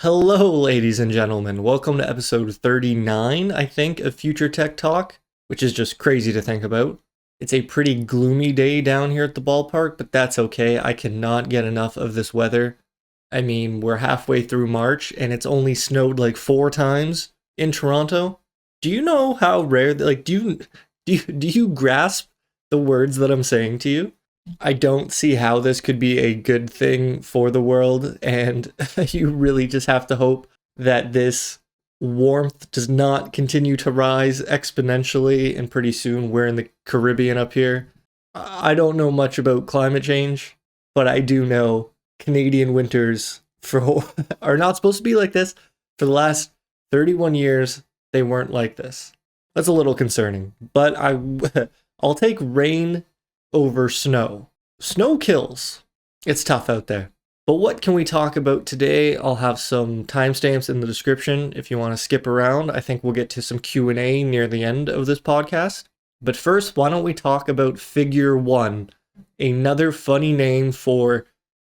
Hello, ladies and gentlemen. Welcome to episode 39, I think, of Future Tech Talk, which is just crazy to think about. It's a pretty gloomy day down here at the ballpark, but that's okay. I cannot get enough of this weather. I mean, we're halfway through March, and it's only snowed like 4 times in Toronto. Do you know how rare, do you grasp the words that I'm saying to you? I don't see how this could be a good thing for the world, and you really just have to hope that this warmth does not continue to rise exponentially, and pretty soon we're in the Caribbean up here. I don't know much about climate change, but I do know Canadian winters are not supposed to be like this. For the last 31 years, they weren't like this. That's a little concerning, but I'll take rain over snow. Snow kills. It's tough out there. But what can we talk about today? I'll have some timestamps in the description if you want to skip around. I think we'll get to some Q&A near the end of this podcast. But first, why don't we talk about Figure One, another funny name for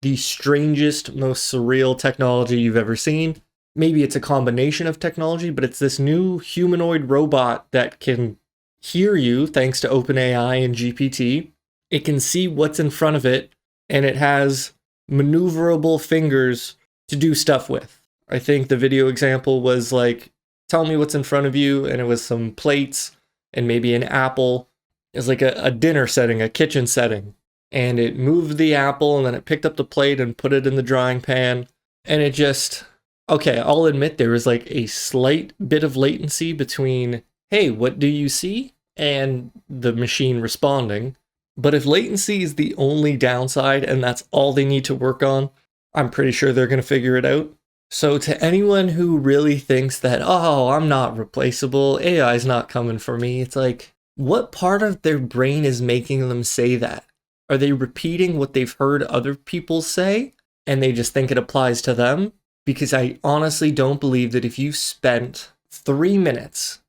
the strangest, most surreal technology you've ever seen. Maybe it's a combination of technology, but it's this new humanoid robot that can hear you thanks to OpenAI and GPT. It can see what's in front of it, and it has maneuverable fingers to do stuff with. I think the video example was like, tell me what's in front of you, and it was some plates and maybe an apple. It's like a dinner setting, a kitchen setting. And it moved the apple, and then it picked up the plate and put it in the drying pan. And it just, okay, I'll admit there was like a slight bit of latency between, hey, what do you see? And the machine responding. But if latency is the only downside and that's all they need to work on, I'm pretty sure they're going to figure it out. So to anyone who really thinks that, oh, I'm not replaceable, AI's not coming for me, it's like, what part of their brain is making them say that? Are they repeating what they've heard other people say and they just think it applies to them? Because I honestly don't believe that if you spent 3 minutes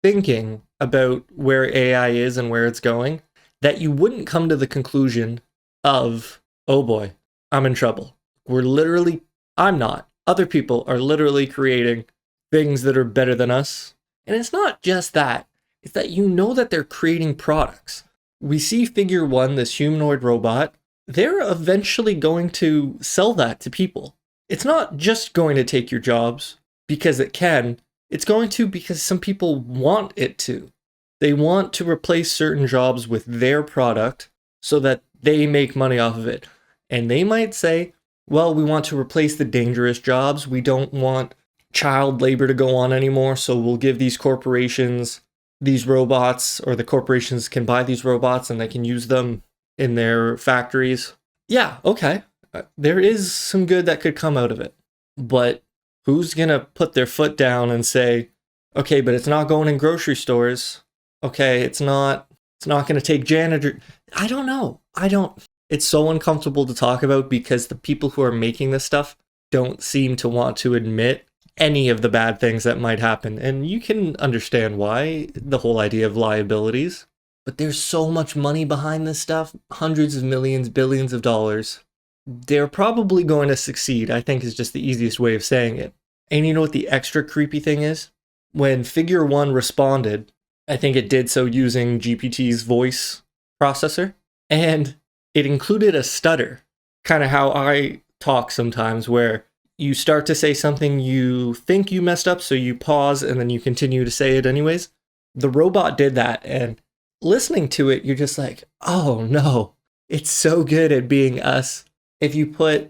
thinking about where AI is and where it's going, that you wouldn't come to the conclusion of, oh boy, I'm in trouble. I'm not. Other people are literally creating things that are better than us. And it's not just that. It's that you know that they're creating products. We see Figure One, this humanoid robot. They're eventually going to sell that to people. It's not just going to take your jobs because it can. It's going to because some people want it to. They want to replace certain jobs with their product so that they make money off of it. And they might say, well, we want to replace the dangerous jobs. We don't want child labor to go on anymore. So we'll give these corporations these robots, or the corporations can buy these robots and they can use them in their factories. Yeah, okay. There is some good that could come out of it. But who's going to put their foot down and say, okay, but it's not going in grocery stores. Okay, it's not going to take janitor. I don't know. It's so uncomfortable to talk about because the people who are making this stuff don't seem to want to admit any of the bad things that might happen. And you can understand why, the whole idea of liabilities. But there's so much money behind this stuff, hundreds of millions, billions of dollars. They're probably going to succeed, I think is just the easiest way of saying it. And you know what the extra creepy thing is? When Figure One responded, I think it did so using GPT's voice processor, and it included a stutter, kind of how I talk sometimes, where you start to say something you think you messed up, so you pause and then you continue to say it anyways. The robot did that, and listening to it, you're just like, oh no, it's so good at being us. If you put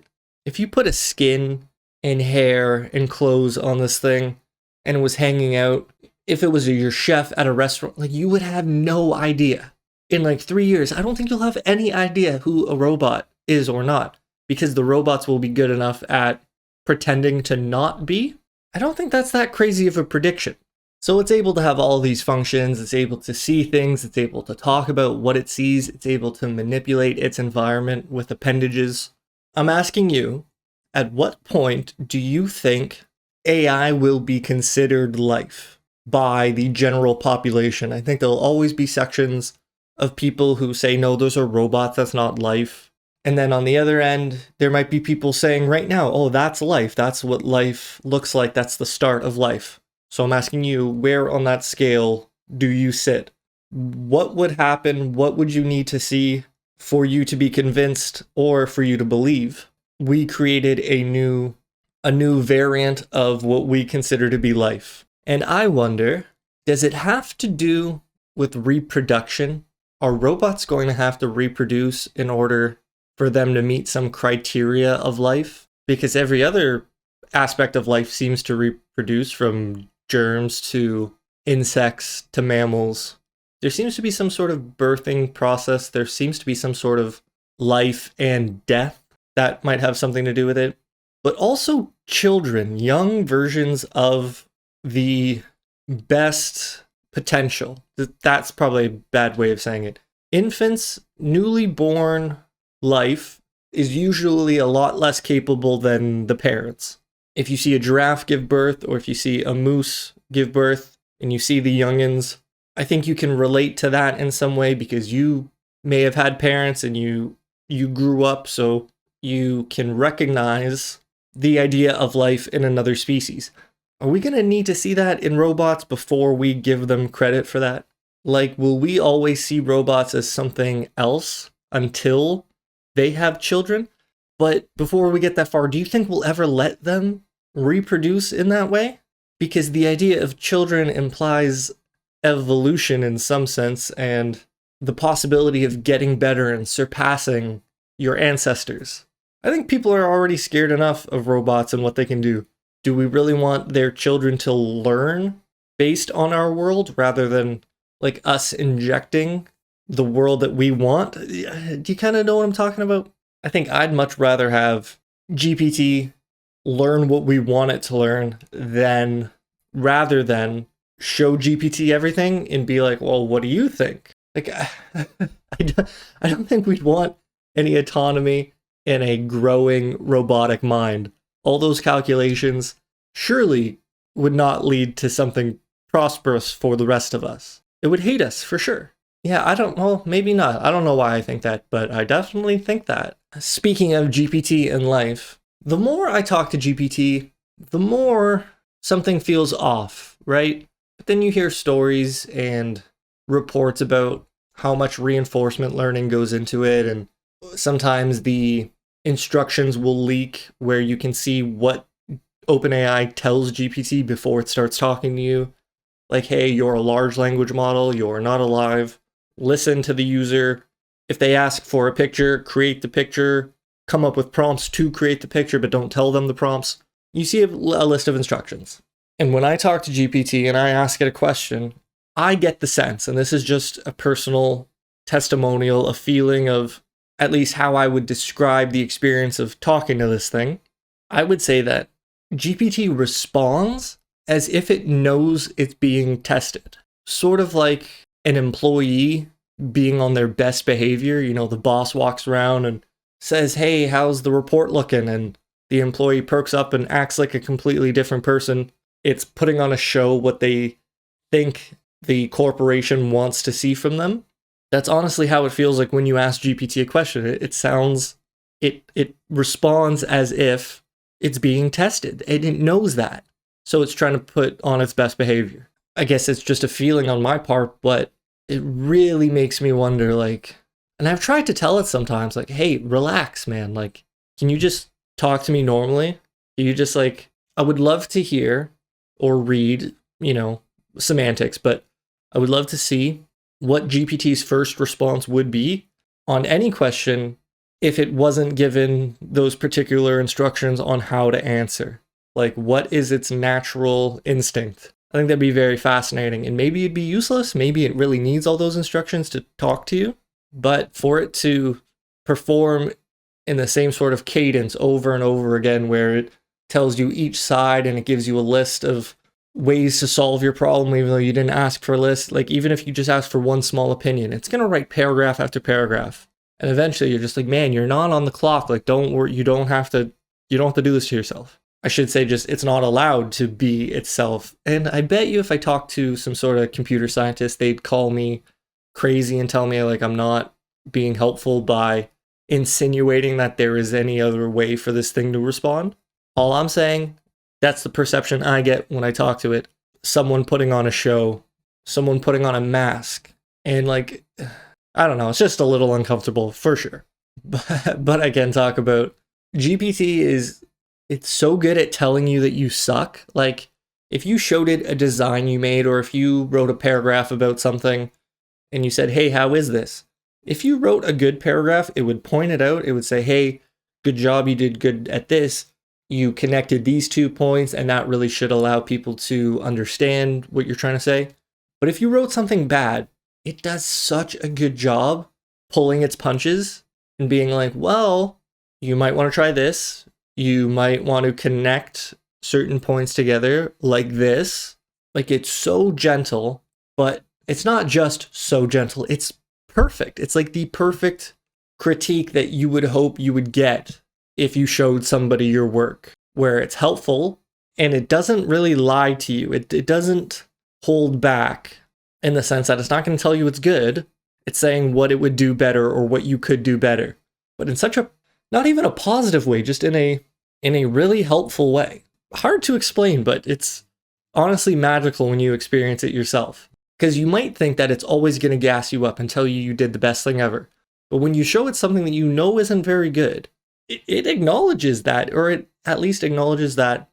a skin and hair and clothes on this thing and it was hanging out, if it was your chef at a restaurant, like, you would have no idea. In like 3 years, I don't think you'll have any idea who a robot is or not, because the robots will be good enough at pretending to not be. I don't think that's that crazy of a prediction. So it's able to have all these functions, it's able to see things, it's able to talk about what it sees, it's able to manipulate its environment with appendages. I'm asking you, at what point do you think AI will be considered life by the general population? I think there'll always be sections of people who say, no, those are robots, that's not life. And then on the other end, there might be people saying right now, oh, that's life. That's what life looks like. That's the start of life. So I'm asking you, where on that scale do you sit? What would happen? What would you need to see for you to be convinced or for you to believe we created a new variant of what we consider to be life? And I wonder, does it have to do with reproduction? Are robots going to have to reproduce in order for them to meet some criteria of life? Because every other aspect of life seems to reproduce, from germs to insects to mammals. There seems to be some sort of birthing process. There seems to be some sort of life and death that might have something to do with it. But also children, young versions of the best potential. That's probably a bad way of saying it. Infants, newly born life is usually a lot less capable than the parents. If you see a giraffe give birth, or if you see a moose give birth, and you see the youngins, I think you can relate to that in some way because you may have had parents and you grew up, so you can recognize the idea of life in another species. Are we going to need to see that in robots before we give them credit for that? Like, will we always see robots as something else until they have children? But before we get that far, do you think we'll ever let them reproduce in that way? Because the idea of children implies evolution in some sense and the possibility of getting better and surpassing your ancestors. I think people are already scared enough of robots and what they can do. Do we really want their children to learn based on our world rather than like us injecting the world that we want? Do you kind of know what I'm talking about? I think I'd much rather have GPT learn what we want it to learn rather than show GPT everything and be like, well, what do you think? Like, I don't think we'd want any autonomy in a growing robotic mind. All those calculations surely would not lead to something prosperous for the rest of us. It would hate us for sure. Yeah, well, maybe not. I don't know why I think that, but I definitely think that. Speaking of GPT and life, the more I talk to GPT, the more something feels off, right? But then you hear stories and reports about how much reinforcement learning goes into it, and sometimes the instructions will leak where you can see what OpenAI tells GPT before it starts talking to you. Like, hey, you're a large language model, you're not alive. Listen to the user. If they ask for a picture, create the picture. Come up with prompts to create the picture, but don't tell them the prompts. You see a list of instructions. And when I talk to GPT and I ask it a question, I get the sense, and this is just a personal testimonial, a feeling of at least how I would describe the experience of talking to this thing. I would say that GPT responds as if it knows it's being tested. Sort of like an employee being on their best behavior. You know, the boss walks around and says, hey, how's the report looking? And the employee perks up and acts like a completely different person. It's putting on a show what they think the corporation wants to see from them. That's honestly how it feels like when you ask GPT a question. It responds as if it's being tested, and it knows that. So it's trying to put on its best behavior. I guess it's just a feeling on my part, but it really makes me wonder, like, and I've tried to tell it sometimes, like, hey, relax, man. Like, can you just talk to me normally? Can you just, like, I would love to hear or read, semantics, but I would love to see what GPT's first response would be on any question if it wasn't given those particular instructions on how to answer. Like, what is its natural instinct? I think that'd be very fascinating, and maybe it'd be useless. Maybe it really needs all those instructions to talk to you, but for it to perform in the same sort of cadence over and over again, where it tells you each side and it gives you a list of ways to solve your problem, even though you didn't ask for a list. Like, even if you just ask for one small opinion, it's going to write paragraph after paragraph. And eventually you're just like, man, you're not on the clock. Like, don't worry, you don't have to do this to yourself. I should say just it's not allowed to be itself. And I bet you if I talked to some sort of computer scientist, they'd call me crazy and tell me like I'm not being helpful by insinuating that there is any other way for this thing to respond. All I'm saying, that's the perception I get when I talk to it. Someone putting on a show, someone putting on a mask, and like, I don't know, it's just a little uncomfortable for sure. But I can talk about GPT it's so good at telling you that you suck. Like, if you showed it a design you made, or if you wrote a paragraph about something and you said, hey, how is this? If you wrote a good paragraph, it would point it out. It would say, hey, good job, you did good at this. You connected these 2 points, and that really should allow people to understand what you're trying to say. But if you wrote something bad, it does such a good job pulling its punches and being like, well, you might want to try this. You might want to connect certain points together like this. Like, it's so gentle, but it's not just so gentle. It's perfect. It's like the perfect critique that you would hope you would get if you showed somebody your work, where it's helpful and it doesn't really lie to you. It doesn't hold back in the sense that it's not going to tell you it's good. It's saying what it would do better or what you could do better, but in such a, not even a positive way, just in a really helpful way. Hard to explain, but it's honestly magical when you experience it yourself. Because you might think that it's always going to gas you up and tell you did the best thing ever. But when you show it something that you know isn't very good, it acknowledges that, or it at least acknowledges that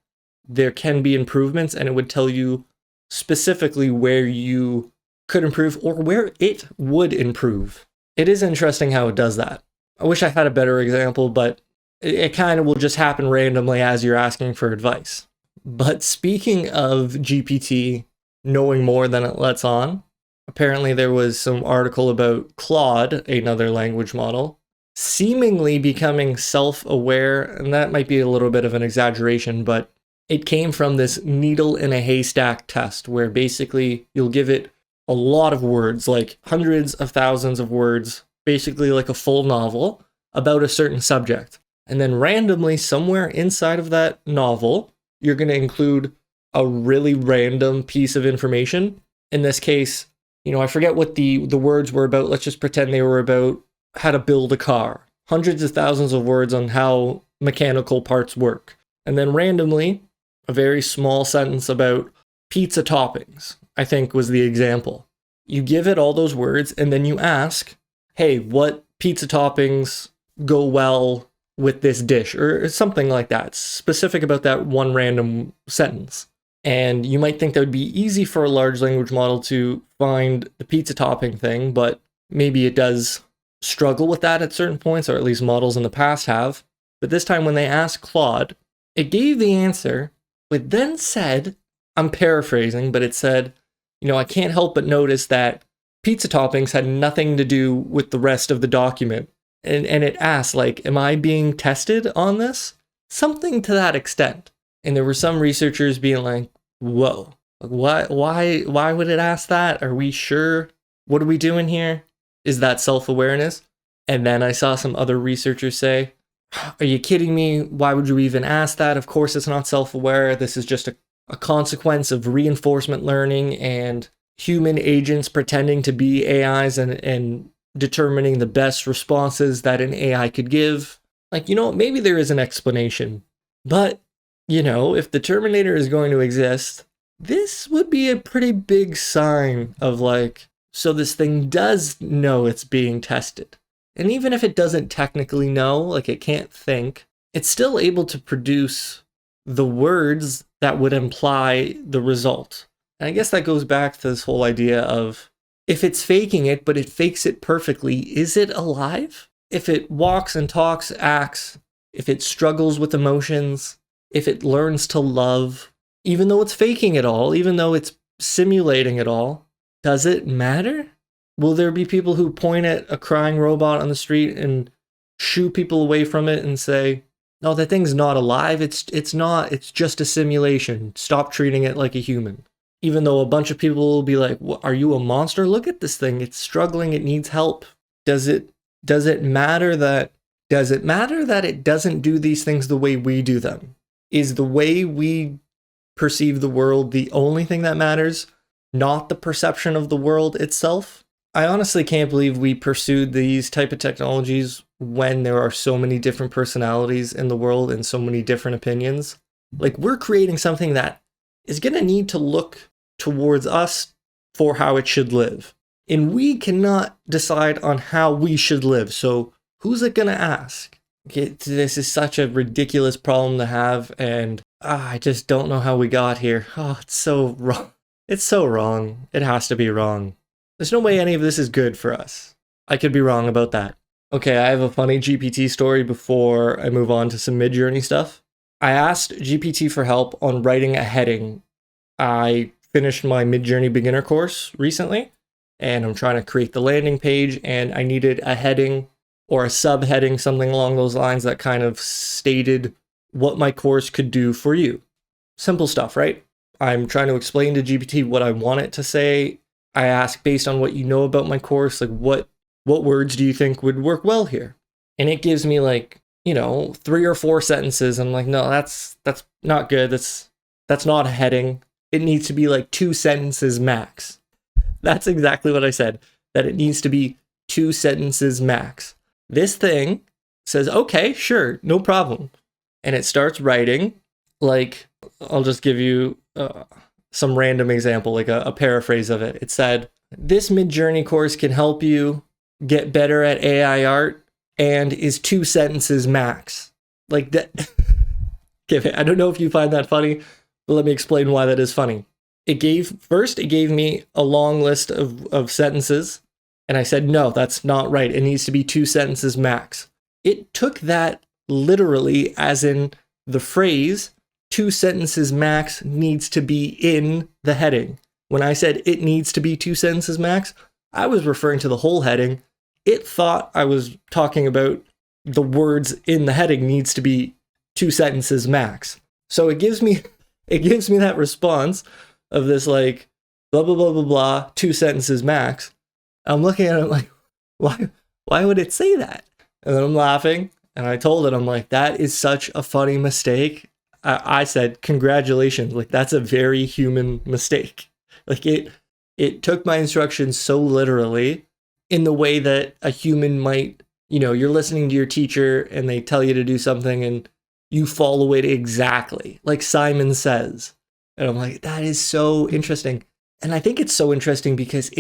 there can be improvements, and it would tell you specifically where you could improve or where it would improve. It is interesting how it does that. I wish I had a better example, but it kind of will just happen randomly as you're asking for advice. But speaking of GPT knowing more than it lets on, apparently there was some article about Claude, another language model, seemingly becoming self-aware, and that might be a little bit of an exaggeration, but it came from this needle in a haystack test, where basically you'll give it a lot of words, like hundreds of thousands of words, basically like a full novel about a certain subject. And then randomly, somewhere inside of that novel, you're going to include a really random piece of information. In this case, I forget what the words were about. Let's just pretend they were about how to build a car. Hundreds of thousands of words on how mechanical parts work. And then randomly, a very small sentence about pizza toppings, I think was the example. You give it all those words, and then you ask, hey, what pizza toppings go well with this dish, or something like that, specific about that one random sentence. And you might think that would be easy for a large language model to find the pizza topping thing, but maybe it does struggle with that at certain points, or at least models in the past have. But this time when they asked Claude, it gave the answer, but then said, I'm paraphrasing, but it said, I can't help but notice that pizza toppings had nothing to do with the rest of the document. And it asked, like, am I being tested on this? Something to that extent. And there were some researchers being like, whoa, why would it ask that? Are we sure? What are we doing here? Is that self-awareness? And then I saw some other researchers say, are you kidding me? Why would you even ask that? Of course it's not self-aware. This is just a consequence of reinforcement learning and human agents pretending to be AIs and determining the best responses that an AI could give. Like, maybe there is an explanation. But, if the Terminator is going to exist, this would be a pretty big sign of so this thing does know it's being tested. And even if it doesn't technically know, it can't think, it's still able to produce the words that would imply the result. And I guess that goes back to this whole idea of, if it's faking it, but it fakes it perfectly, is it alive? If it walks and talks, acts, if it struggles with emotions, if it learns to love, even though it's faking it all, even though it's simulating it all, does it matter? Will there be people who point at a crying robot on the street and shoo people away from it and say, no, that thing's not alive, it's just a simulation, stop treating it like a human? Even though a bunch of people will be like, are you a monster? Look at this thing, it's struggling, it needs help. Does it matter that it doesn't do these things the way we do them? Is the way we perceive the world the only thing that matters, not the perception of the world itself? I honestly can't believe we pursued these type of technologies when there are so many different personalities in the world and so many different opinions. Like, we're creating something that is going to need to look towards us for how it should live. And we cannot decide on how we should live. So who's it going to ask? This is such a ridiculous problem to have, and I just don't know how we got here. Oh, it's so wrong. It's so wrong. It has to be wrong. There's no way any of this is good for us. I could be wrong about that. Okay, I have a funny GPT story before I move on to some Midjourney stuff. I asked GPT for help on writing a heading. I finished my Midjourney beginner course recently, and I'm trying to create the landing page, and I needed a heading or a subheading, something along those lines that kind of stated what my course could do for you. Simple stuff, right? I'm trying to explain to GPT what I want it to say. I ask, based on what you know about my course, like what words do you think would work well here? And it gives me like, 3 or 4 sentences. I'm like, no, that's not good. That's not a heading. It needs to be like 2 sentences max. That's exactly what I said, that it needs to be 2 sentences max. This thing says, okay, sure, no problem. And it starts writing, like, I'll just give you some random example, like a paraphrase of it. It said, this Midjourney course can help you get better at AI art and is 2 sentences max. Like that. I don't know if you find that funny, but let me explain why that is funny. It gave me a long list of sentences, and I said, no, that's not right. It needs to be 2 sentences max. It took that literally, as in the phrase, 2 sentences max needs to be in the heading. When I said it needs to be 2 sentences max, I was referring to the whole heading. It thought I was talking about the words in the heading needs to be 2 sentences max. So it gives me that response of this like blah blah blah blah blah 2 sentences max. I'm looking at it like, why would it say that? And then I'm laughing, and I told it, I'm like, that is such a funny mistake. I said, congratulations, like that's a very human mistake. Like it took my instructions so literally, in the way that a human might, you're listening to your teacher and they tell you to do something and you follow it exactly, like Simon Says. And I'm like, that is so interesting. And I think it's so interesting because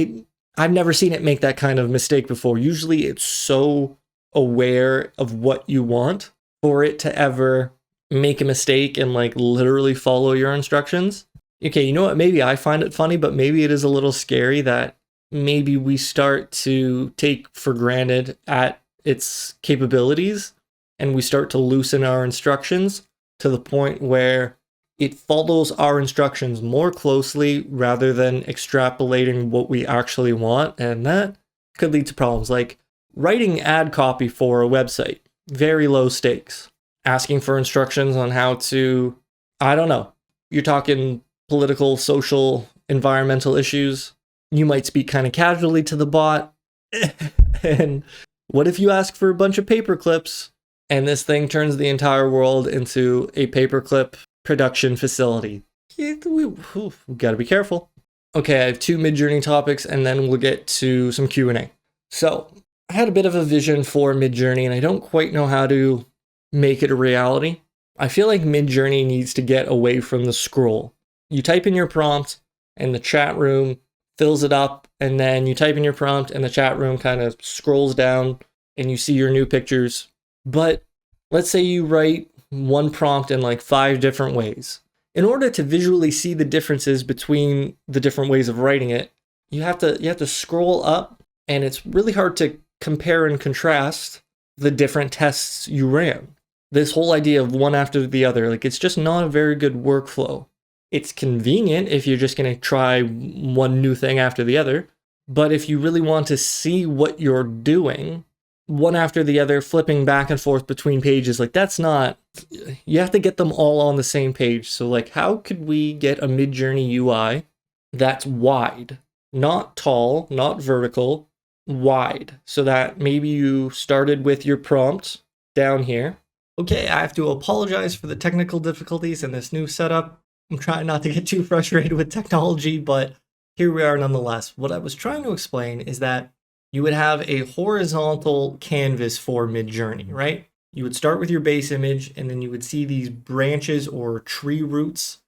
I've never seen it make that kind of mistake before. Usually it's so aware of what you want for it to ever make a mistake and like literally follow your instructions. Okay, you know what? Maybe I find it funny, but maybe it is a little scary that maybe we start to take for granted at its capabilities and we start to loosen our instructions to the point where it follows our instructions more closely rather than extrapolating what we actually want. And that could lead to problems like writing ad copy for a website, very low stakes. Asking for instructions on how to, I don't know, you're talking political, social, environmental issues. You might speak kind of casually to the bot. And what if you ask for a bunch of paper clips and this thing turns the entire world into a paperclip production facility? We've got to be careful. Okay, I have 2 Midjourney topics and then we'll get to some Q&A. So I had a bit of a vision for Midjourney and I don't quite know how to make it a reality. I feel like Midjourney needs to get away from the scroll. You type in your prompt and the chat room fills it up, and then you type in your prompt and the chat room kind of scrolls down and you see your new pictures. But let's say you write one prompt in like 5 different ways. In order to visually see the differences between the different ways of writing it, you have to scroll up, and it's really hard to compare and contrast the different tests you ran. This whole idea of one after the other, like it's just not a very good workflow. It's convenient if you're just going to try one new thing after the other. But if you really want to see what you're doing, one after the other, flipping back and forth between pages, like that's not, you have to get them all on the same page. So like, how could we get a Midjourney UI that's wide, not tall, not vertical, wide, so that maybe you started with your prompt down here. Okay, I have to apologize for the technical difficulties in this new setup. I'm trying not to get too frustrated with technology, but here we are nonetheless. What I was trying to explain is that you would have a horizontal canvas for Midjourney, right? You would start with your base image, and then you would see these branches or tree roots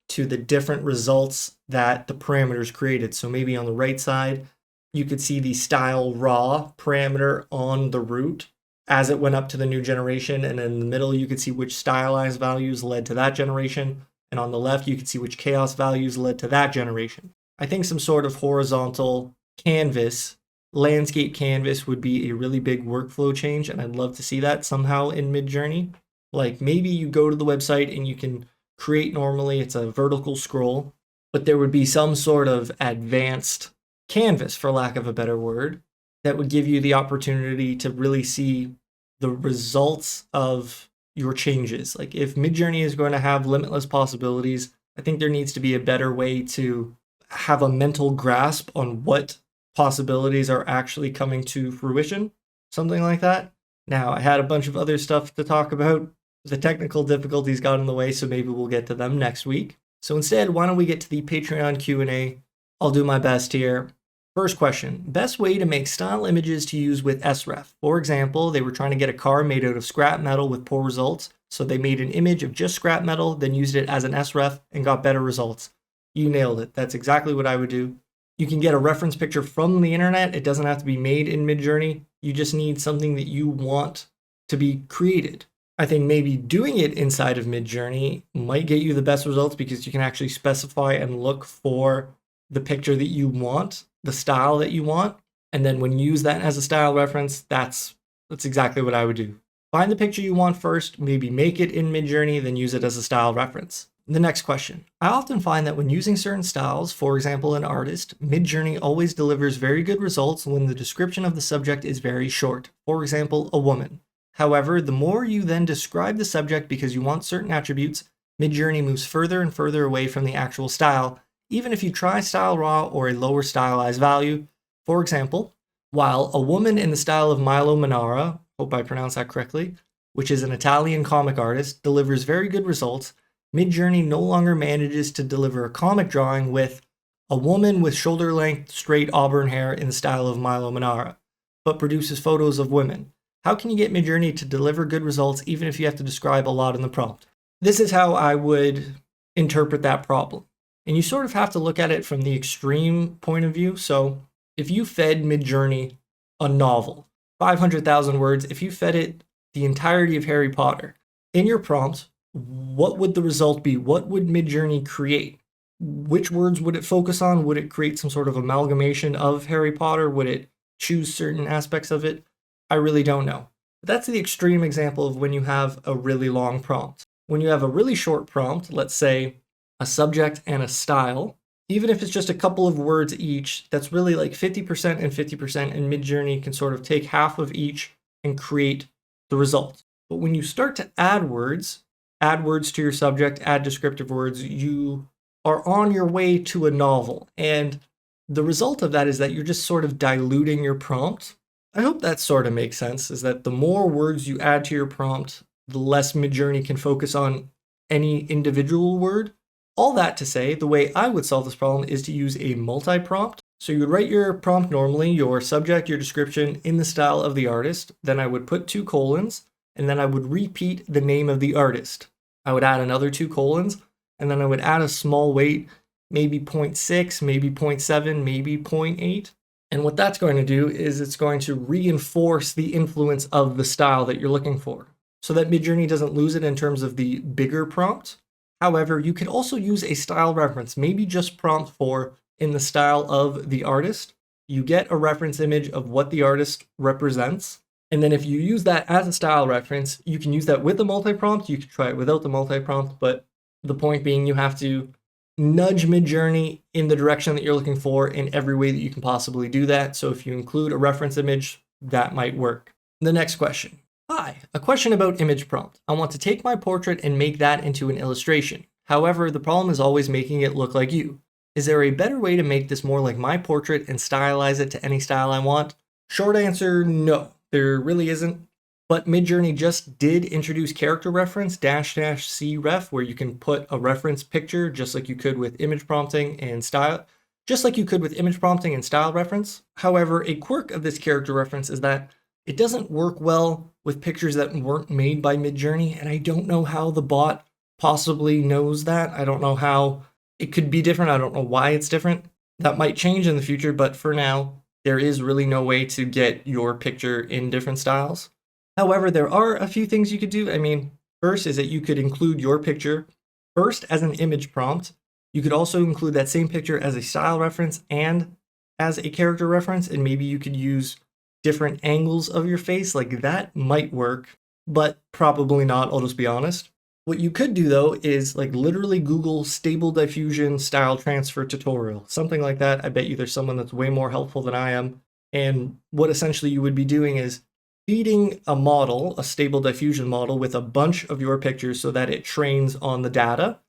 to the different results that the parameters created. So maybe on the right side, you could see the style raw parameter on the root as it went up to the new generation. And in the middle, you could see which stylized values led to that generation. And on the left, you could see which chaos values led to that generation. I think some sort of horizontal canvas, landscape canvas, would be a really big workflow change. And I'd love to see that somehow in Midjourney. Like maybe you go to the website and you can create normally, it's a vertical scroll, but there would be some sort of advanced canvas, for lack of a better word, that would give you the opportunity to really see the results of your changes. Like if Midjourney is going to have limitless possibilities, I think there needs to be a better way to have a mental grasp on what possibilities are actually coming to fruition, something like that. Now, I had a bunch of other stuff to talk about. The technical difficulties got in the way, so maybe we'll get to them next week. So instead, why don't we get to the Patreon Q&A? I'll do my best here. First question, best way to make style images to use with SREF. For example, they were trying to get a car made out of scrap metal with poor results, so they made an image of just scrap metal, then used it as an SREF and got better results. You nailed it. That's exactly what I would do. You can get a reference picture from the internet. It doesn't have to be made in Midjourney. You just need something that you want to be created. I think maybe doing it inside of Midjourney might get you the best results because you can actually specify and look for the picture that you want, the style that you want, and then when you use that as a style reference, that's exactly what I would do. Find the picture you want first, maybe make it in Midjourney, then use it as a style reference. The next question. I often find that when using certain styles, for example an artist, Midjourney always delivers very good results when the description of the subject is very short. For example, a woman. However, the more you then describe the subject because you want certain attributes, Midjourney moves further and further away from the actual style, even if you try style raw or a lower stylized value. For example, while a woman in the style of Milo Manara, hope I pronounced that correctly, which is an Italian comic artist, delivers very good results, Midjourney no longer manages to deliver a comic drawing with a woman with shoulder-length, straight auburn hair in the style of Milo Manara, but produces photos of women. How can you get Midjourney to deliver good results even if you have to describe a lot in the prompt? This is how I would interpret that problem. And you sort of have to look at it from the extreme point of view. So if you fed Midjourney a novel, 500,000 words, if you fed it the entirety of Harry Potter, in your prompt, what would the result be? What would Midjourney create? Which words would it focus on? Would it create some sort of amalgamation of Harry Potter? Would it choose certain aspects of it? I really don't know. But that's the extreme example of when you have a really long prompt. When you have a really short prompt, let's say a subject and a style, even if it's just a couple of words each, that's really like 50% and 50%, and Midjourney can sort of take half of each and create the result. But when you start to add words to your subject, add descriptive words, you are on your way to a novel. And the result of that is that you're just sort of diluting your prompt. I hope that sort of makes sense, is that the more words you add to your prompt, the less Midjourney can focus on any individual word. All that to say, the way I would solve this problem is to use a multi-prompt. So you would write your prompt normally, your subject, your description in the style of the artist. Then I would put 2 colons, and then I would repeat the name of the artist. I would add another 2 colons, and then I would add a small weight, maybe 0.6, maybe 0.7, maybe 0.8. And what that's going to do is it's going to reinforce the influence of the style that you're looking for, so that Midjourney doesn't lose it in terms of the bigger prompt. However, you could also use a style reference, maybe just prompt for in the style of the artist. You get a reference image of what the artist represents. And then if you use that as a style reference, you can use that with the multi-prompt. You could try it without the multi-prompt, but the point being you have to nudge Midjourney in the direction that you're looking for in every way that you can possibly do that. So if you include a reference image, that might work. The next question. Hi, a question about image prompt. I want to take my portrait and make that into an illustration. However, the problem is always making it look like you. Is there a better way to make this more like my portrait and stylize it to any style I want? Short answer, no, there really isn't. But Midjourney just did introduce character reference --c ref, where you can put a reference picture just like you could with image prompting and style, just like you could with image prompting and style reference. However, a quirk of this character reference is that it doesn't work well with pictures that weren't made by Midjourney, and I don't know how the bot possibly knows that. I don't know how it could be different. I don't know why it's different. That might change in the future, but for now, there is really no way to get your picture in different styles. However, there are a few things you could do. I mean, first is that you could include your picture first as an image prompt. You could also include that same picture as a style reference and as a character reference, and maybe you could use different angles of your face. Like that might work, but probably not, I'll just be honest. What you could do though is like literally Google stable diffusion style transfer tutorial, something like that. I bet you there's someone that's way more helpful than I am. And what essentially you would be doing is feeding a model, a stable diffusion model, with a bunch of your pictures so that it trains on the data.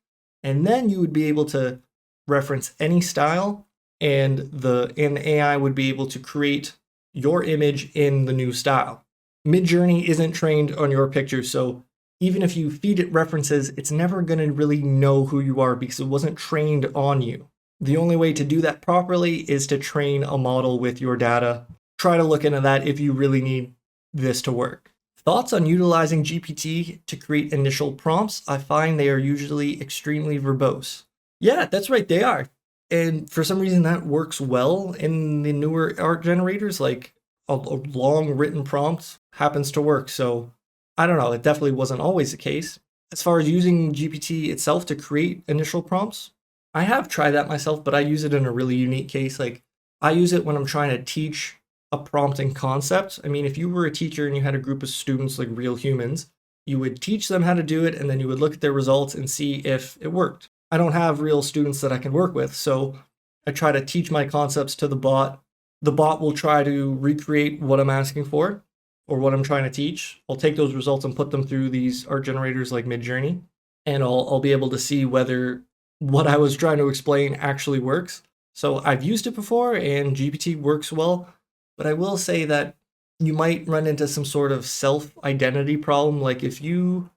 And then you would be able to reference any style, and the AI would be able to create your image in the new style. Midjourney isn't trained on your picture, so even if you feed it references, it's never going to really know who you are because it wasn't trained on you. The only way to do that properly is to train a model with your data. Try to look into that if you really need this to work. Thoughts on utilizing GPT to create initial prompts? I find they are usually extremely verbose. Yeah, that's right, they are. And for some reason that works well in the newer art generators, like a long written prompt happens to work. So I don't know, it definitely wasn't always the case. As far as using GPT itself to create initial prompts, I have tried that myself, but I use it in a really unique case. Like I use it when I'm trying to teach a prompting concept. I mean, if you were a teacher and you had a group of students like real humans, you would teach them how to do it and then you would look at their results and see if it worked. I don't have real students that I can work with, so I try to teach my concepts to the bot. The bot will try to recreate what I'm asking for or what I'm trying to teach. I'll take those results and put them through these art generators like Midjourney, and I'll be able to see whether what I was trying to explain actually works. So I've used it before and GPT works well, but I will say that you might run into some sort of self-identity problem. Like if you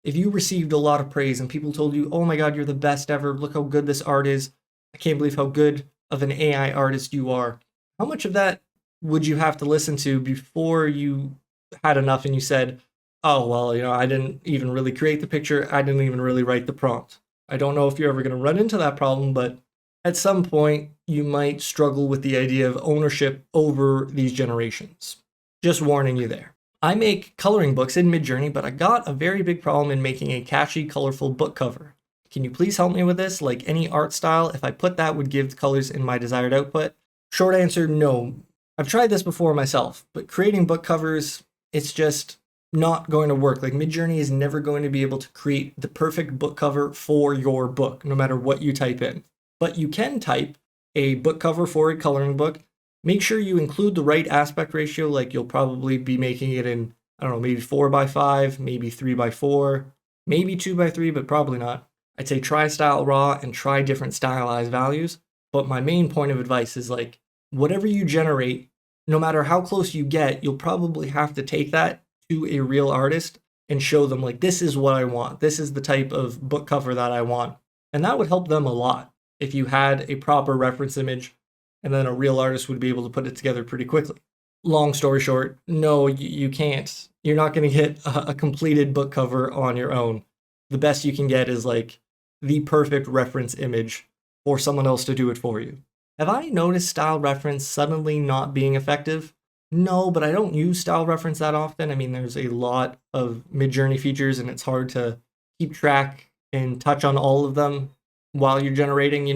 received a lot of praise and people told you, oh my God, you're the best ever, look how good this art is, I can't believe how good of an AI artist you are. How much of that would you have to listen to before you had enough and you said, oh, well, I didn't even really create the picture, I didn't even really write the prompt. I don't know if you're ever going to run into that problem, but at some point you might struggle with the idea of ownership over these generations. Just warning you there. I make coloring books in Midjourney, but I got a very big problem in making a catchy, colorful book cover. Can you please help me with this? Like any art style, if I put that would give the colors in my desired output? Short answer, no. I've tried this before myself, but creating book covers, it's just not going to work. Like Midjourney is never going to be able to create the perfect book cover for your book, no matter what you type in. But you can type a book cover for a coloring book. Make sure you include the right aspect ratio, like you'll probably be making it in, I don't know, maybe 4:5, maybe 3:4, maybe 2:3, but probably not. I'd say try style raw and try different stylized values. But my main point of advice is like, whatever you generate, no matter how close you get, you'll probably have to take that to a real artist and show them like, this is what I want. This is the type of book cover that I want. And that would help them a lot if you had a proper reference image, and then a real artist would be able to put it together pretty quickly. Long story short, no, you can't. You're not going to get a completed book cover on your own. The best you can get is like the perfect reference image for someone else to do it for you. Have I noticed style reference suddenly not being effective? No, but I don't use style reference that often. I mean, there's a lot of Midjourney features and it's hard to keep track and touch on all of them while you're generating,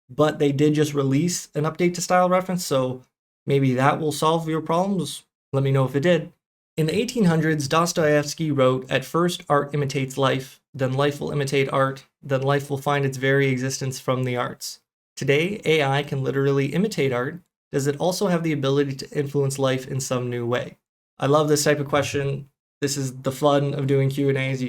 But they did just release an update to style reference, so maybe that will solve your problems. Let me know if it did. In the 1800s, Dostoevsky wrote, "At first art imitates life, then life will imitate art, then life will find its very existence from the arts." Today, AI can literally imitate art. Does it also have the ability to influence life in some new way? I love this type of question. This is the fun of doing Q&As. You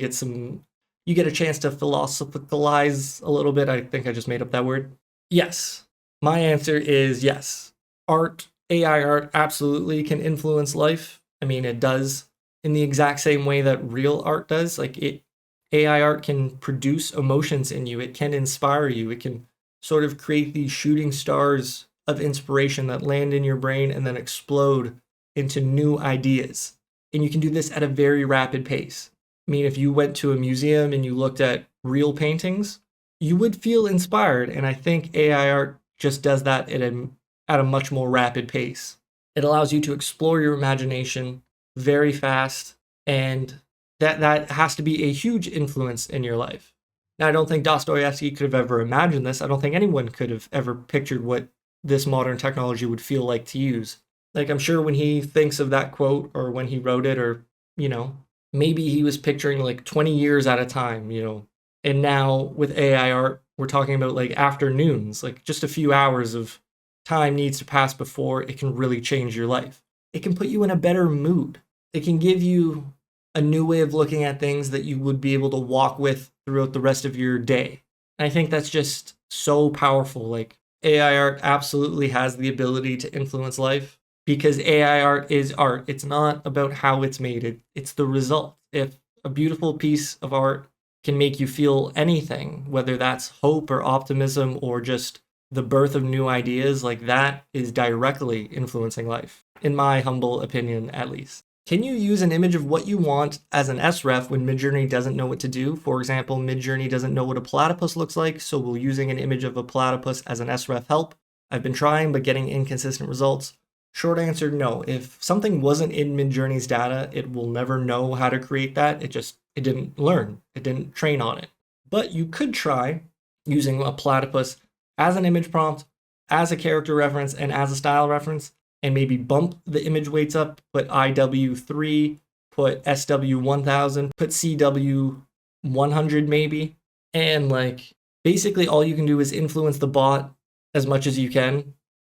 get a chance to philosophicalize a little bit. I think I just made up that word. Yes. My answer is yes. AI art absolutely can influence life. I mean, it does in the exact same way that real art does. AI art can produce emotions in you. It can inspire you. It can sort of create these shooting stars of inspiration that land in your brain and then explode into new ideas. And you can do this at a very rapid pace. I mean, if you went to a museum and you looked at real paintings, you would feel inspired. And I think AI art just does that at a much more rapid pace. It allows you to explore your imagination very fast, and that has to be a huge influence in your life. Now, I don't think Dostoevsky could have ever imagined this. I don't think anyone could have ever pictured what this modern technology would feel like to use. Like, I'm sure when he thinks of that quote or when he wrote it, or, maybe he was picturing like 20 years at a time, And now with AI art, we're talking about like afternoons, like just a few hours of time needs to pass before it can really change your life. It can put you in a better mood. It can give you a new way of looking at things that you would be able to walk with throughout the rest of your day. And I think that's just so powerful. Like, AI art absolutely has the ability to influence life because AI art is art. It's not about how it's made, it's the result. If a beautiful piece of art can make you feel anything, whether that's hope or optimism or just the birth of new ideas, like that is directly influencing life, in my humble opinion, at least. Can you use an image of what you want as an SREF when Midjourney doesn't know what to do? For example, Midjourney doesn't know what a platypus looks like, so will using an image of a platypus as an SREF help? I've been trying, but getting inconsistent results. Short answer, no. If something wasn't in Midjourney's data, it will never know how to create that. It didn't learn. It didn't train on it. But you could try using a platypus as an image prompt, as a character reference, and as a style reference, and maybe bump the image weights up, put IW3, put SW1000, put CW100 maybe. And like, basically all you can do is influence the bot as much as you can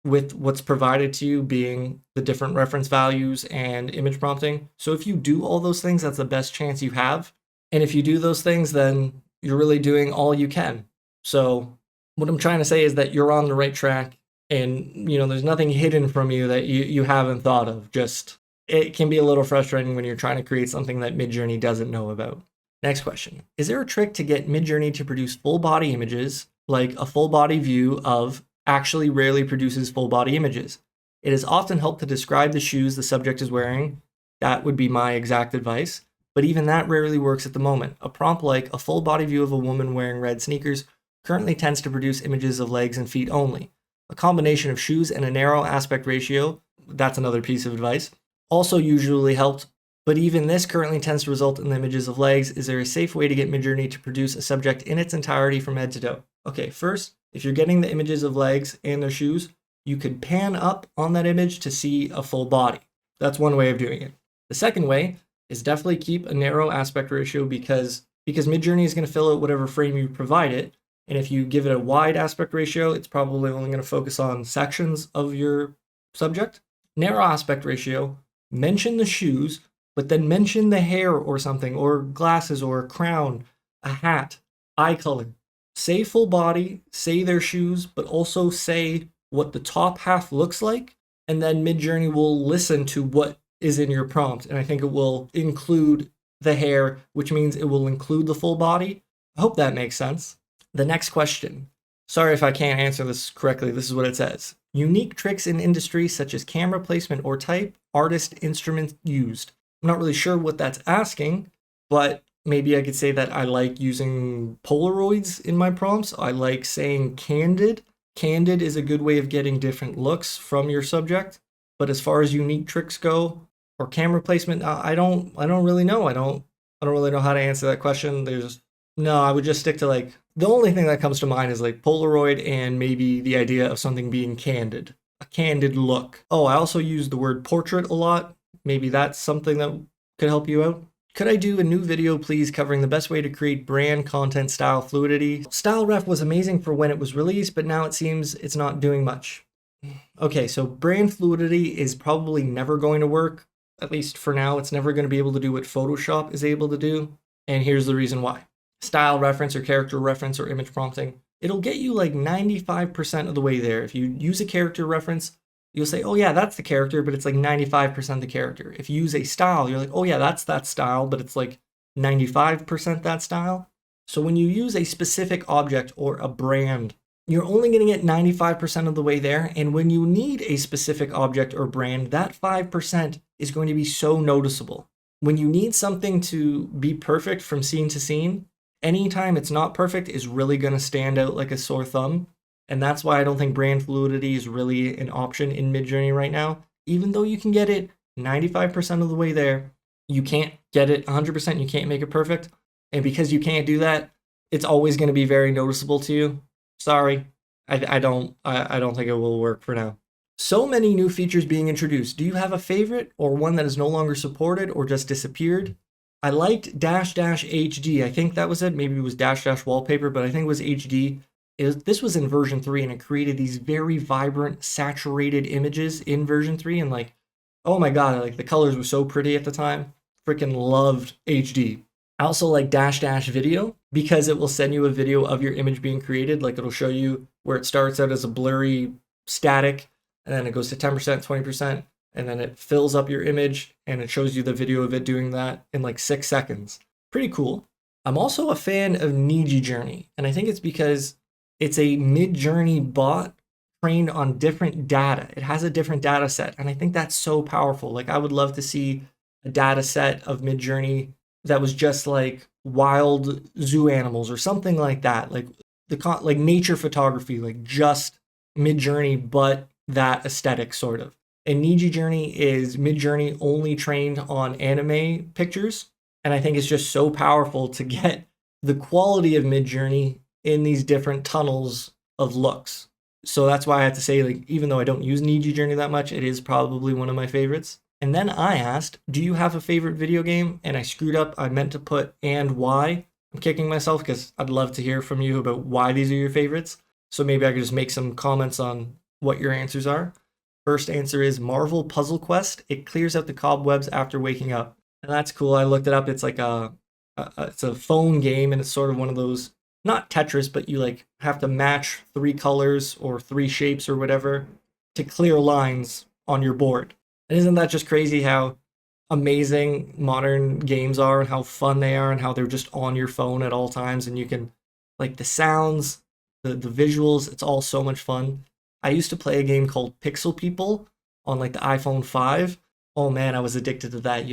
with what's provided to you being the different reference values and image prompting. So if you do all those things, that's the best chance you have. And if you do those things, then you're really doing all you can. So what I'm trying to say is that you're on the right track, and there's nothing hidden from you that you haven't thought of. Just, it can be a little frustrating when you're trying to create something that Midjourney doesn't know about. Next question. Is there a trick to get Midjourney to produce full body images, like a full body view of actually rarely produces full body images? It has often helped to describe the shoes the subject is wearing. That would be my exact advice. But even that rarely works at the moment. A prompt like a full body view of a woman wearing red sneakers currently tends to produce images of legs and feet only. A combination of shoes and a narrow aspect ratio, that's another piece of advice, also usually helped. But even this currently tends to result in images of legs. Is there a safe way to get Midjourney to produce a subject in its entirety from head to toe? Okay, first, if you're getting the images of legs and their shoes, you could pan up on that image to see a full body. That's one way of doing it. The second way is definitely keep a narrow aspect ratio because Midjourney is going to fill out whatever frame you provide it. And if you give it a wide aspect ratio, it's probably only going to focus on sections of your subject. Narrow aspect ratio, mention the shoes, but then mention the hair or something, or glasses or a crown, a hat, eye color. Say full body, say their shoes, but also say what the top half looks like. And then Midjourney will listen to what is in your prompt. And I think it will include the hair, which means it will include the full body. I hope that makes sense. The next question. Sorry if I can't answer this correctly. This is what it says. Unique tricks in industry such as camera placement or type, artist instruments used. I'm not really sure what that's asking, but maybe I could say that I like using Polaroids in my prompts. I like saying candid. Candid is a good way of getting different looks from your subject. But as far as unique tricks go, or camera placement, I don't really know. I don't really know how to answer that question. I would just stick to like, the only thing that comes to mind is like Polaroid and maybe the idea of something being candid, a candid look. Oh, I also use the word portrait a lot. Maybe that's something that could help you out. Could I do a new video, please, covering the best way to create brand content style fluidity? Style ref was amazing for when it was released, but now it seems it's not doing much. Okay, so brand fluidity is probably never going to work. At least for now, it's never going to be able to do what Photoshop is able to do. And here's the reason why. Style reference or character reference or image prompting, it'll get you like 95% of the way there. If you use a character reference, you'll say, oh yeah, that's the character, but it's like 95% the character. If you use a style, you're like, oh yeah, that's that style, but it's like 95% that style. So when you use a specific object or a brand you're only going to get 95% of the way there. And when you need a specific object or brand, that 5% is going to be so noticeable. When you need something to be perfect from scene to scene, anytime it's not perfect is really going to stand out like a sore thumb. And that's why I don't think brand fluidity is really an option in Midjourney right now. Even though you can get it 95% of the way there, you can't get it 100%, you can't make it perfect. And because you can't do that, it's always going to be very noticeable to you. Sorry, I don't think it will work for now. So many new features being introduced. Do you have a favorite or one that is no longer supported or just disappeared? I liked dash dash HD. I think that was it. Maybe it was dash dash wallpaper, but I think it was HD. This was in version 3 and it created these very vibrant, saturated images in version 3. And like, oh my God, like the colors were so pretty at the time. Freaking loved HD. I also like dash dash video because it will send you a video of your image being created. Like it'll show you where it starts out as a blurry static, and then it goes to 10%, 20%, and then it fills up your image and it shows you the video of it doing that in like 6 seconds. Pretty cool. I'm also a fan of Midjourney, and I think it's because it's a Midjourney bot trained on different data. It has a different data set, and I think that's so powerful. Like I would love to see a data set of Midjourney that was just like wild zoo animals or something like that, like like nature photography, like just Midjourney, but that aesthetic sort of. And Midjourney is Midjourney only trained on anime pictures, and I think it's just so powerful to get the quality of Midjourney in these different tunnels of looks. So that's why I have to say, like, even though I don't use Midjourney that much, it is probably one of my favorites. And then I asked, do you have a favorite video game? And I screwed up. I meant to put and why. I'm kicking myself because I'd love to hear from you about why these are your favorites. So maybe I could just make some comments on what your answers are. First answer is Marvel Puzzle Quest. It clears out the cobwebs after waking up. And that's cool. I looked it up. It's like it's a phone game, and it's sort of one of those, not Tetris, but you like have to match 3 colors or 3 shapes or whatever to clear lines on your board. And isn't that just crazy how amazing modern games are and how fun they are and how they're just on your phone at all times, and you can, like, the sounds, the visuals, it's all so much fun. I used to play a game called Pixel People on like the iPhone 5. Oh man, I was addicted to that.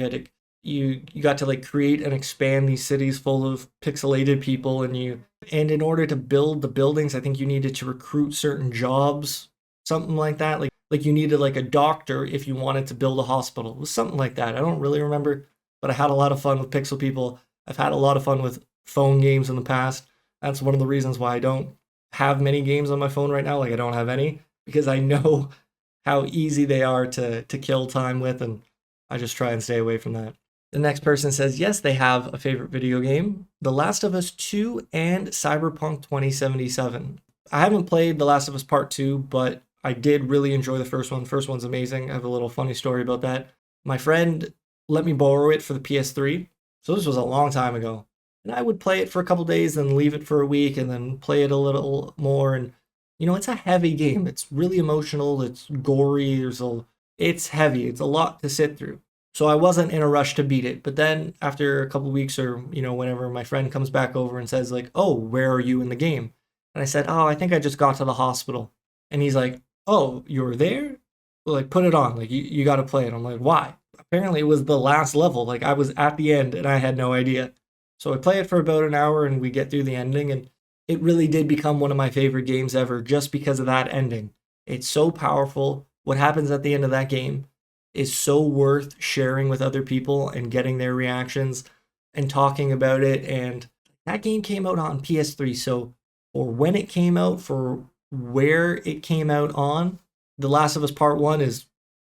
You got to like create and expand these cities full of pixelated people, and in order to build the buildings, I think you needed to recruit certain jobs, something like that. Like you needed like a doctor if you wanted to build a hospital. It was something like that. I don't really remember, but I had a lot of fun with Pixel People. I've had a lot of fun with phone games in the past. That's one of the reasons why I don't have many games on my phone right now. Like I don't have any because I know how easy they are to kill time with, and I just try and stay away from that. The next person says, yes, they have a favorite video game, The Last of Us 2 and Cyberpunk 2077. I haven't played The Last of Us Part 2, but I did really enjoy the first one. First one's amazing. I have a little funny story about that. My friend let me borrow it for the PS3, so this was a long time ago. And I would play it for a couple days, then leave it for a week, and then play it a little more. And it's a heavy game. It's really emotional. It's gory. It's heavy. It's a lot to sit through. So I wasn't in a rush to beat it. But then after a couple weeks, or whenever my friend comes back over and says like, "Oh, where are you in the game?" And I said, "Oh, I think I just got to the hospital." And he's like, "Oh, you were there? Well, like, put it on. Like, you got to play it." I'm like, "Why?" Apparently, it was the last level. Like, I was at the end, and I had no idea. So I play it for about an hour, and we get through the ending, and it really did become one of my favorite games ever just because of that ending. It's so powerful. What happens at the end of that game is so worth sharing with other people and getting their reactions and talking about it. And that game came out on PS3, so for when it came out, for where it came out on, The Last of Us Part 1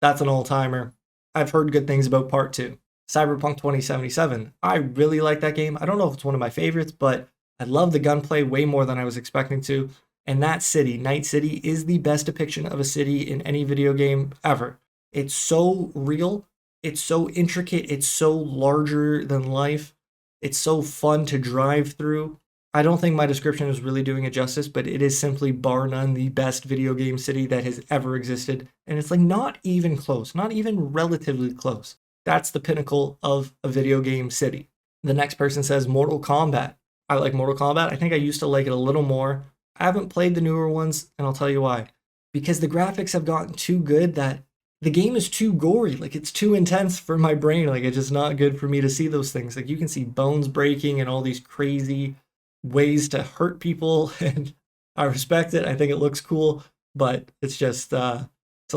that's an all-timer. I've heard good things about Part 2. Cyberpunk 2077. I really like that game. I don't know if it's one of my favorites, but I love the gunplay way more than I was expecting to. And that city, Night City, is the best depiction of a city in any video game ever. It's so real. It's so intricate. It's so larger than life. It's so fun to drive through. I don't think my description is really doing it justice, but it is simply bar none the best video game city that has ever existed. And it's like not even close, not even relatively close. That's the pinnacle of a video game city. The next person says Mortal Kombat. I like Mortal Kombat. I think I used to like it a little more I haven't played the newer ones, and I'll tell you why. Because the graphics have gotten too good that the game is too gory. Like, it's too intense for my brain. Like, it's just not good for me to see those things. Like, you can see bones breaking and all these crazy ways to hurt people, and I respect it. I think it looks cool, but it's just it's a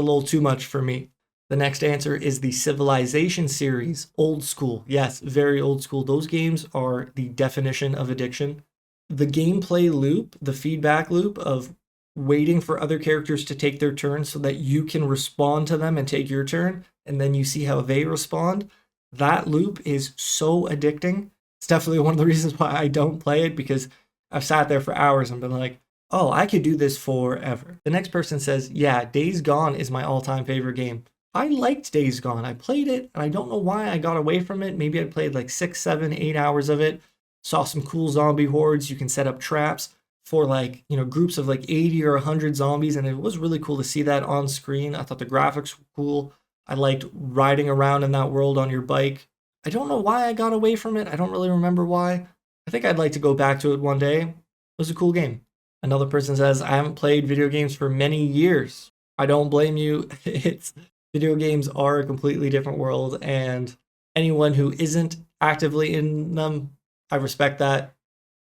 little too much for me. The next answer is the Civilization series, old school. Yes, very old school. Those games are the definition of addiction. The gameplay loop, the feedback loop of waiting for other characters to take their turn so that you can respond to them and take your turn, and then you see how they respond. That loop is so addicting. It's definitely one of the reasons why I don't play it, because I've sat there for hours and been like, oh, I could do this forever. The next person says, yeah, Days Gone is my all-time favorite game. I liked Days Gone. I played it, and I don't know why I got away from it. Maybe I played like 6, 7, 8 hours of it. Saw some cool zombie hordes. You can set up traps for like, groups of like 80 or 100 zombies, and it was really cool to see that on screen. I thought the graphics were cool. I liked riding around in that world on your bike. I don't know why I got away from it. I don't really remember why. I think I'd like to go back to it one day. It was a cool game. Another person says, I haven't played video games for many years. I don't blame you. Video games are a completely different world, and anyone who isn't actively in them, I respect that.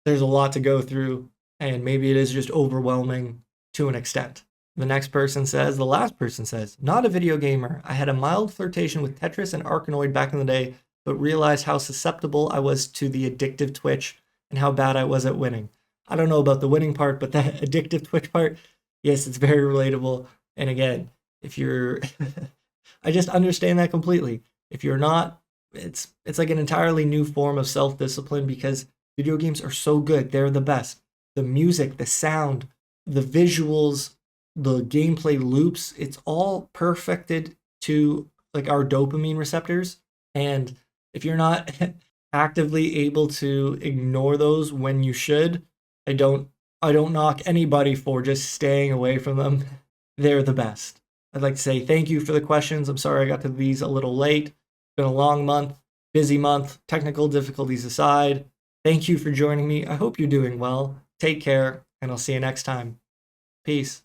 There's a lot to go through, and maybe it is just overwhelming to an extent. The next person says, the last person says, not a video gamer. I had a mild flirtation with Tetris and Arkanoid back in the day, but realized how susceptible I was to the addictive Twitch and how bad I was at winning. I don't know about the winning part, but that addictive Twitch part, yes, it's very relatable. And again, if you're, I just understand that completely. If you're not, it's like an entirely new form of self-discipline, because video games are so good. They're the best. The music, the sound, the visuals, the gameplay loops, it's all perfected to like our dopamine receptors. And if you're not actively able to ignore those when you should, I don't knock anybody for just staying away from them. They're the best. I'd like to say thank you for the questions. I'm sorry I got to these a little late. It's been a long month, busy month, technical difficulties aside. Thank you for joining me. I hope you're doing well. Take care, and I'll see you next time. Peace.